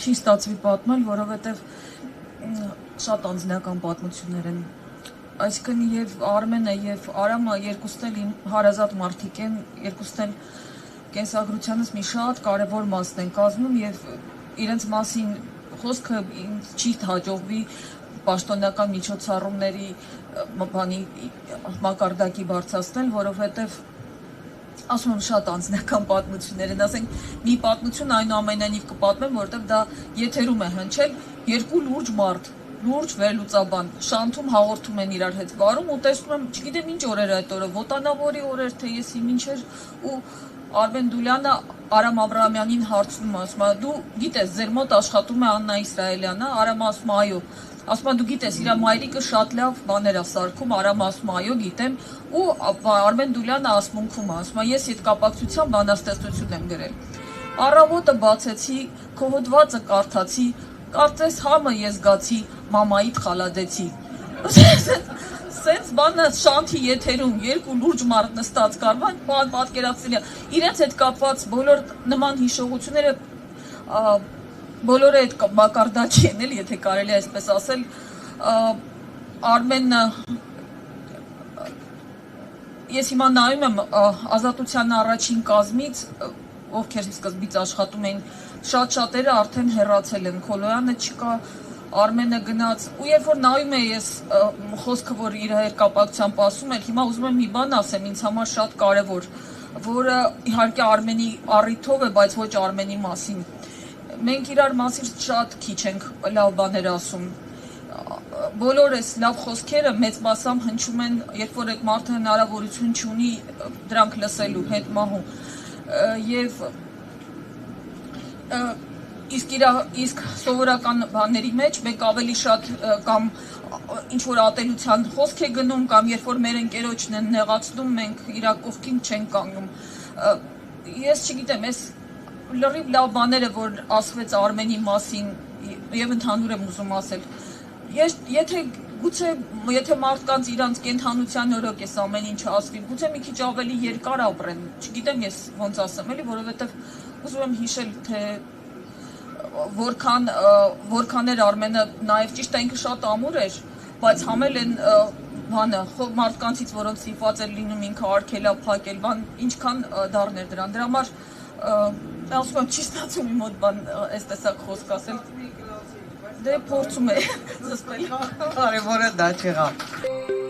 չի ստացվի պատմել, որովհետև շատ անձնական պատմություններ են։ Այսինքն եւ Արմենը եւ Արամը երկուսն էլ իմ հարազատ մարդիկ են, երկուսն էլ կենսագրությանս մի շատ կարևոր մասն են կազմում եւ իրենց մասին խոսքը ինձ չի հաջողվի պաշտոնական միջոցառումների բանի մակարդակի բարձրացնել, որովհետեւ ասում եմ շատ անձնական պատմություններ են, ասենք մի պատմություն այնուամենայնիվ կպատմեմ, որովհետեւ դա եթերում է հնչել, երկու լուրջ մարդ լուրջ վերլուծաբան շանթում հաղորդում են իրար հետ վարում ու տեսնում եմ, չգիտեմ ինչ օր էր այդ օրը, ոտանավորի օր էր, թե ես իմ ինչ էր ու Արմեն Դուլյանը Արամ Աբրահամյանին հարցնում է, ասում է, դու գիտես, ձեր մոտ աշխատում է Աննա Իսրայելյանը, Արամը ասում է, այո, ասում է, դու գիտես, իր մայրիկը շատ լավ բաներ է սարքում, Արամը ասում է, այո, գիտեմ, ու Արմեն Դուլյանը ասմունքում է, ասում է, ես այդ կապակցությամբ բանաստեղծություն եմ գրել։ Առավոտը բացեցի, քո հոդվածը կարդացի, կարծես համը ես գացի, մամայիդ խալադեցի։ Սենց բանը շանթի եթերում երկու լուրջ մարդ նստած կարվան, պատկերացրելի է։ Իրենց հետ կապված բոլոր նման հիշողությունները բոլորը այդ մակարդակի են էլ, եթե կարելի է այսպես ասել, Արմենը ես հիմա նայում եմ Ազատության առաջին կազմից, ովքեր սկզբից աշխատում էին, շատ-շատերը արդեն հեռացել են, Քոլոյանը չկա, Արմենը գնաց, ու երբ որ նայում եմ ես խոսքը, որ իր հետ կապակցությամբ ասում էր, հիմա ուզում եմ մի բան ասեմ, ինձ համար շատ կարևոր, որը իհարկե Արմենի առիթով է, բայց ոչ Արմենի մասին։ Մենք իրար մասին շատ քիչ ենք լավ բաներ ասում։ Բոլոր այս լավ խոսքերը մեծ մասամբ հնչում են, երբ որ այդ մարդը հնարավորություն չունի դրանք լսելու, հետ մահու։ Եվ իսկ սովորական բաների մեջ մենք ավելի շատ կամ ինչ-որ ատելության խոսք է գնում, կամ երբ որ մեր ընկերոջն են նեղացնում, մենք իրա կողքին չենք կանգնում։ Ես չգիտեմ, այս լրիվ լավ բաները, որ ասվեց Արմենի մասին, եւ ընդհանուր եմ ուզում ասել, եթե մարդկանց իրանց կենթանության օրոք էս ամեն ինչ ասվի, գուցե մի քիչ ավելի երկար ապրեն, չգիտեմ ես ոնց ասեմ, էլի, որովհետեւ ուզում եմ հիշել, թե որքան էր Արմենը նաև ճիշտ է ինքը շատ ամուր էր, բայց համել են բանը մարդկանցից, որոնց ստիպված էր լինում ինքը արգելա փակել, բան ինչքան դառներ դրան։ Դրա համար ասում եմ չի ստացում իմ մոտ բան այս տեսակ խոսք ասել։ Դե փորձում է զսպել։ Կարևորը դա չեղավ։